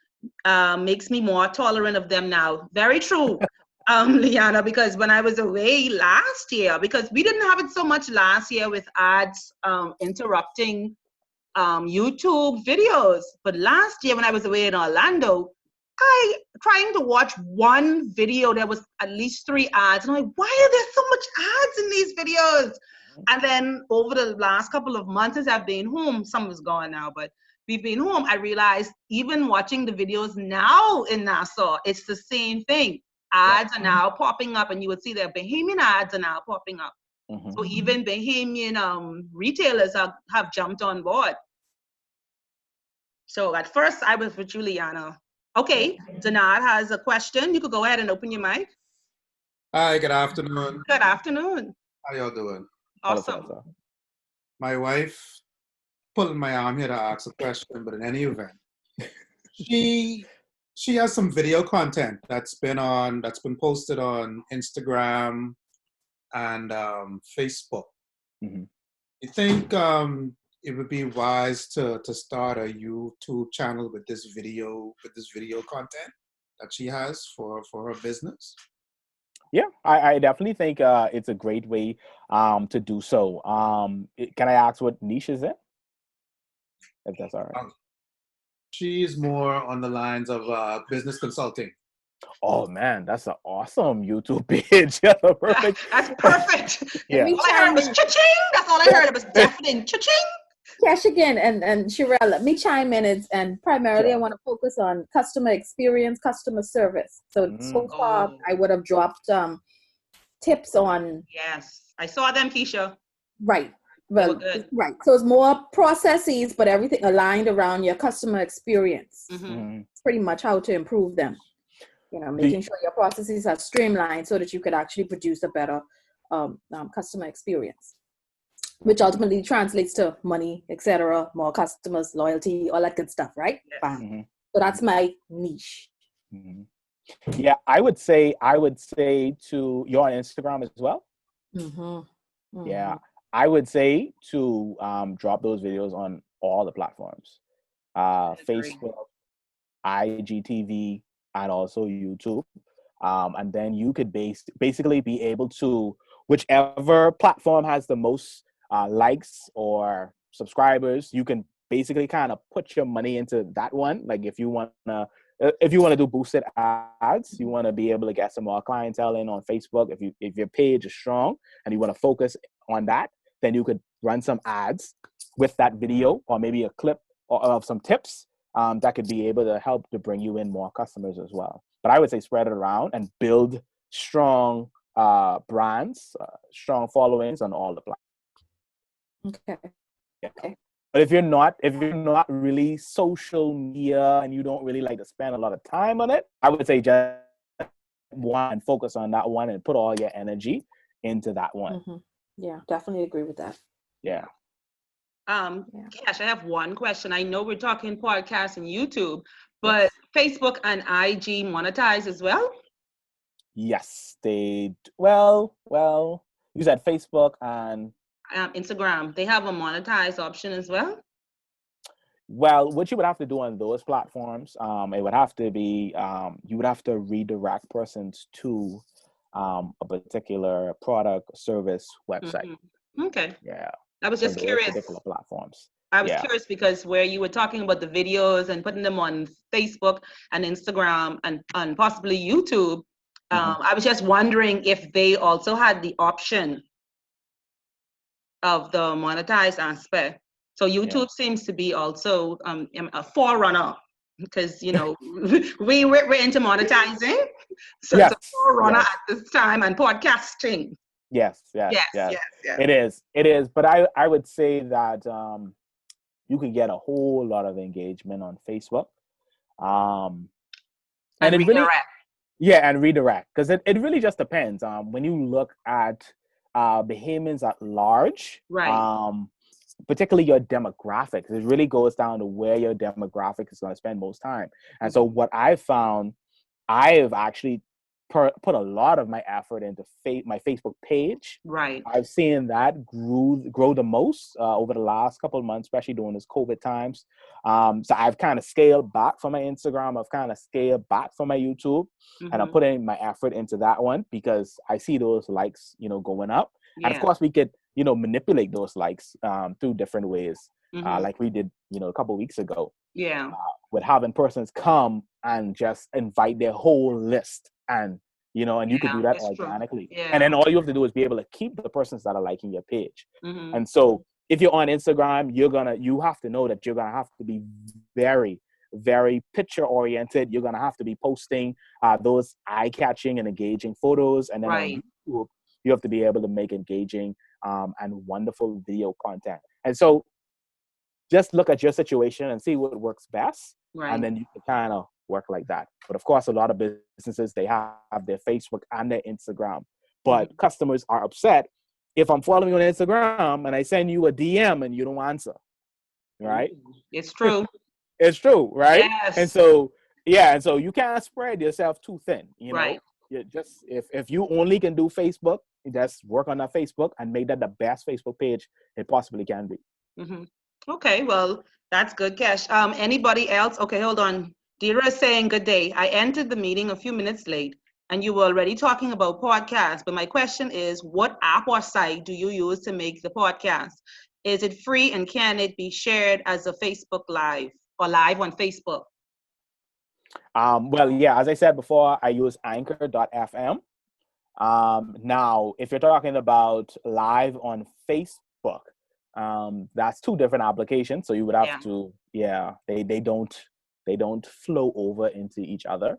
Makes me more tolerant of them now. Very true. Liana, because when I was away last year, because we didn't have it so much last year with ads interrupting YouTube videos. But last year when I was away in Orlando, I trying to watch one video, there was at least 3 ads. And I'm like, why are there so much ads in these videos? And then over the last couple of months as I've been home, some is gone now, but we've been home, I realized even watching the videos now in Nassau, it's the same thing. Ads are now popping up, and you would see that Bahamian ads are now popping up. So even Bahamian retailers have jumped on board. So at first I was with Juliana. Okay, Zanad has a question. You could go ahead and open your mic. Hi, good afternoon. Good afternoon. How y'all doing? Awesome. My wife pulled my arm here to ask a question, but in any event, she has some video content that's been posted on Instagram and Facebook. You think it would be wise to start a YouTube channel with this video content that she has for her business? Yeah, I definitely think it's a great way to do so. Can I ask what niche is it? If that's all right. She's more on the lines of business consulting. Oh man, that's an awesome YouTube page. Yeah, perfect. That's perfect. Yeah. All I heard was cha-ching. That's all I heard. It was deafening. Cha-ching. Keshagen and Sherelle, let me chime in. And primarily, I want to focus on customer experience, customer service. So far, I would have dropped tips on. Yes, I saw them, Keisha. Right. Well, right. So it's more processes, but everything aligned around your customer experience. It's pretty much how to improve them. You know, making sure your processes are streamlined so that you could actually produce a better customer experience, which ultimately translates to money, etc., more customers, loyalty, all that good stuff, right? Yes. So that's my niche. Yeah, I would say to you're on Instagram as well. Yeah, I would say to drop those videos on all the platforms, Facebook, IGTV, and also YouTube. And then you could basically be able to, whichever platform has the most likes or subscribers, you can basically kind of put your money into that one. Like if you want to do boosted ads, you want to be able to get some more clientele in on Facebook. If your page is strong and you want to focus on that, then you could run some ads with that video, or maybe a clip of some tips that could be able to help to bring you in more customers as well. But I would say spread it around and build strong brands, strong followings on all the platforms. Okay. Yeah. Okay. But if you're not really social media and you don't really like to spend a lot of time on it, I would say just one, focus on that one and put all your energy into that one. Yeah, definitely agree with that. Yeah. Cash, I have one question. I know we're talking podcasts and YouTube, but Facebook and IG monetize as well? Yes, they well, you said Facebook and Instagram. They have a monetize option as well? Well, what you would have to do on those platforms, it would have to be you would have to redirect persons to a particular product service website. Okay. Yeah. I was just curious. Particular platforms. I was curious because where you were talking about the videos and putting them on Facebook and Instagram and possibly YouTube, I was just wondering if they also had the option of the monetized aspect. So YouTube seems to be also a forerunner because, you know, we're into monetizing. So it's a forerunner at this time and podcasting. Yes. It is. But I would say that you could get a whole lot of engagement on Facebook. And it redirect. And redirect. Because it really just depends. When you look at Bahamians at large, right. Particularly your demographics, it really goes down to where your demographic is going to spend most time. And so what I found, I've actually put a lot of my effort into my Facebook page. Right. I've seen that grow the most over the last couple of months, especially during this COVID times. So I've kind of scaled back from my Instagram. I've kind of scaled back from my YouTube, and I'm putting my effort into that one because I see those likes, going up. Yeah. And of course, we could, manipulate those likes through different ways, like we did, a couple of weeks ago. Yeah. With having persons come and just invite their whole list, and and you could do that organically. Yeah. And then all you have to do is be able to keep the persons that are liking your page. And so if you're on Instagram, you have to know that you're gonna have to be very, very picture oriented. You're gonna have to be posting those eye-catching and engaging photos. And then on YouTube, you have to be able to make engaging and wonderful video content. And so just look at your situation and see what works best. Right. And then you can kind of work like that. But of course, a lot of businesses, they have their Facebook and their Instagram. But customers are upset if I'm following you on Instagram and I send you a DM and you don't answer. Right? It's true. It's true, right? Yes. And so, and so you can't spread yourself too thin, Right. You just if you only can do Facebook, just work on that Facebook and make that the best Facebook page it possibly can be. Okay, well, that's good, Kesh. Anybody else? Okay, hold on. Deirdre is saying, good day. I entered the meeting a few minutes late, and you were already talking about podcasts. But my question is, what app or site do you use to make the podcast? Is it free, and can it be shared as a Facebook Live or live on Facebook? Well, yeah, as I said before, I use anchor.fm. Now, if you're talking about live on Facebook, that's two different applications. So you would have to, they don't flow over into each other.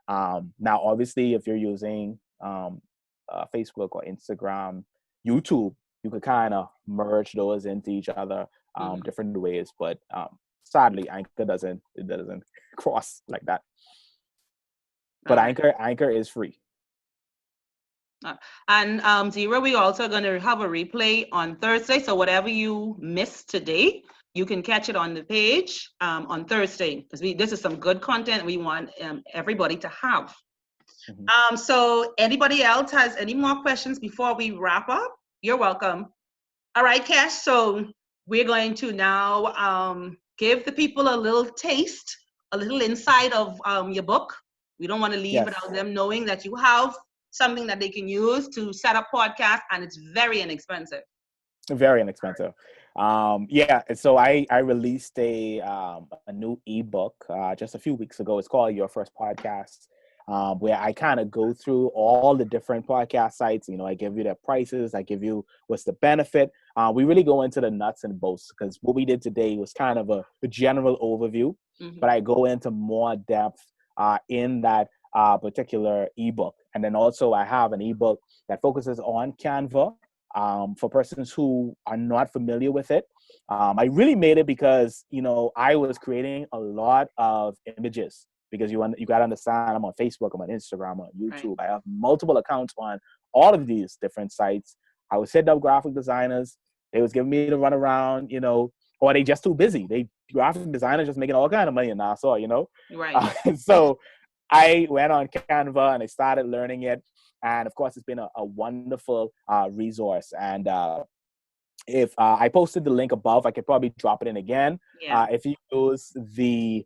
Now, obviously, if you're using Facebook or Instagram, YouTube, you could kind of merge those into each other different ways. But sadly, Anchor doesn't cross like that. But Anchor is free. And Zero, we also going to have a replay on Thursday. So whatever you missed today, you can catch it on the page on Thursday, because this is some good content we want everybody to have. So anybody else has any more questions before we wrap up? You're welcome. All right, Kesh. So we're going to now give the people a little taste, a little insight of your book. We don't want to leave without them knowing that you have something that they can use to set up podcasts, and it's very inexpensive. Very inexpensive. So I released a new ebook just a few weeks ago. It's called Your First Podcast, where I kind of go through all the different podcast sites. I give you their prices. I give you what's the benefit. We really go into the nuts and bolts, because what we did today was kind of a general overview, but I go into more depth in that particular ebook. And then also I have an ebook that focuses on Canva for persons who are not familiar with it. I really made it because, I was creating a lot of images, because you got to understand, I'm on Facebook, I'm on Instagram, I'm on YouTube. Right. I have multiple accounts on all of these different sites. I was setting up graphic designers. They was giving me to run around, or they just too busy. Graphic designers just making all kind of money in Nassau, Right. So I went on Canva and I started learning it. And of course, it's been a wonderful resource. And if I posted the link above, I could probably drop it in again. Yeah. If you use the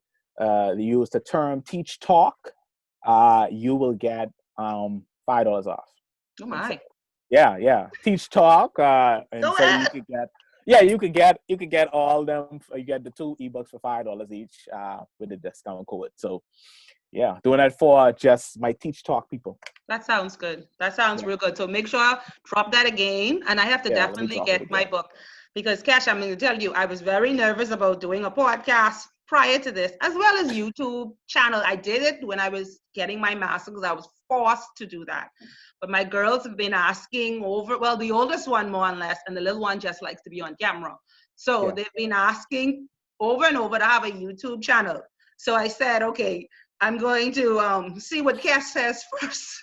term Teach Talk, you will get $5 off. Oh my. Yeah. Teach Talk. And so you could get all them. You get the 2 ebooks for $5 each with the discount code. So yeah, doing that for just my Teach Talk people. That sounds good. That sounds real good. So make sure drop that again. And I have to definitely get my book, because Kesh, I'm going to tell you, I was very nervous about doing a podcast prior to this, as well as YouTube channel. I did it when I was getting my master's, because I was forced to do that. But my girls have been asking the oldest one more or less, and the little one just likes to be on camera. So they've been asking over and over to have a YouTube channel. So I said, okay, I'm going to see what Kesh says first.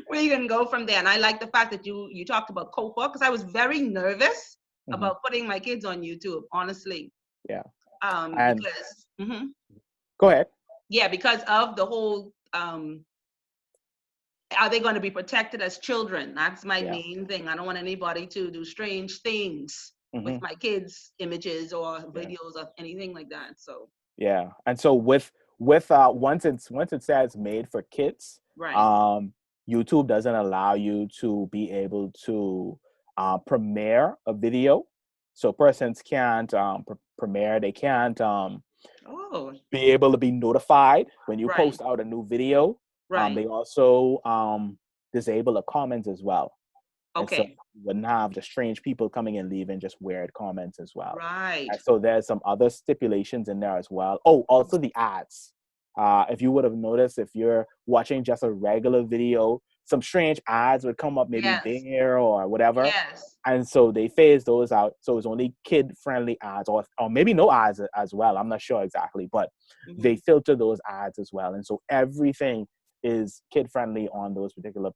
We can go from there. And I like the fact that you talked about COPA, because I was very nervous about putting my kids on YouTube, honestly. Yeah. Because, Go ahead. Yeah, because of the whole are they going to be protected as children? That's my main thing. I don't want anybody to do strange things with my kids' images or videos or anything like that. So yeah, and so with once it says made for kids, right. YouTube doesn't allow you to be able to premiere a video. So persons can't premiere. They can't be able to be notified when you post out a new video. Right. They also disable the comments as well. Okay. And so you wouldn't have just strange people coming and leaving just weird comments as well. Right. And so there's some other stipulations in there as well. Oh, also the ads. If you would have noticed, if you're watching just a regular video, some strange ads would come up maybe there or whatever. Yes. And so they phase those out. So it's only kid-friendly ads or maybe no ads as well. I'm not sure exactly, but they filter those ads as well. And so everything is kid-friendly on those particular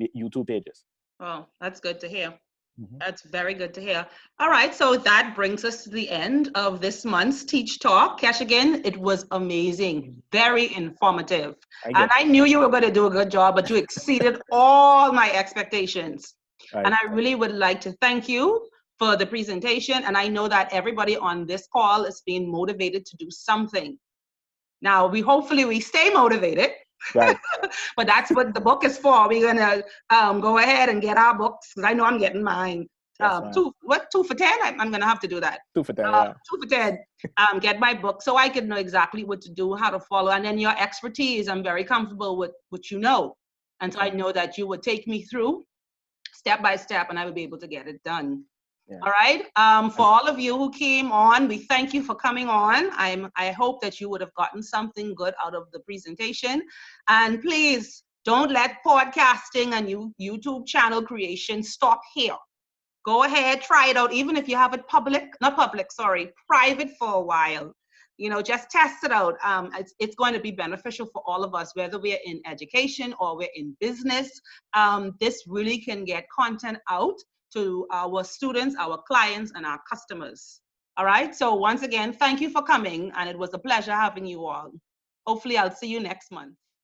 YouTube pages. Oh, that's good to hear. That's very good to hear. All right, so that brings us to the end of this month's Teach Talk. Keshagen, it was amazing, very informative. And I knew you were going to do a good job, but you exceeded all my expectations. Right. And I really would like to thank you for the presentation. And I know that everybody on this call is being motivated to do something. Now, hopefully we stay motivated. Right. But that's what the book is for. We're gonna go ahead and get our books because I know I'm getting mine. 2 for 10. I'm gonna have to do that. 2 for 10. 2 for 10. Get my book so I can know exactly what to do, how to follow, and then your expertise. I'm very comfortable with what you know, and so I know that you would take me through step by step, and I would be able to get it done. Yeah. All right. For all of you who came on, we thank you for coming on. I hope that you would have gotten something good out of the presentation. And please don't let podcasting and YouTube channel creation stop here. Go ahead, try it out, even if you have it private for a while. You know, just test it out. It's going to be beneficial for all of us, whether we're in education or we're in business. This really can get content out to our students, our clients, and our customers. All right, so once again, thank you for coming, and it was a pleasure having you all. Hopefully, I'll see you next month.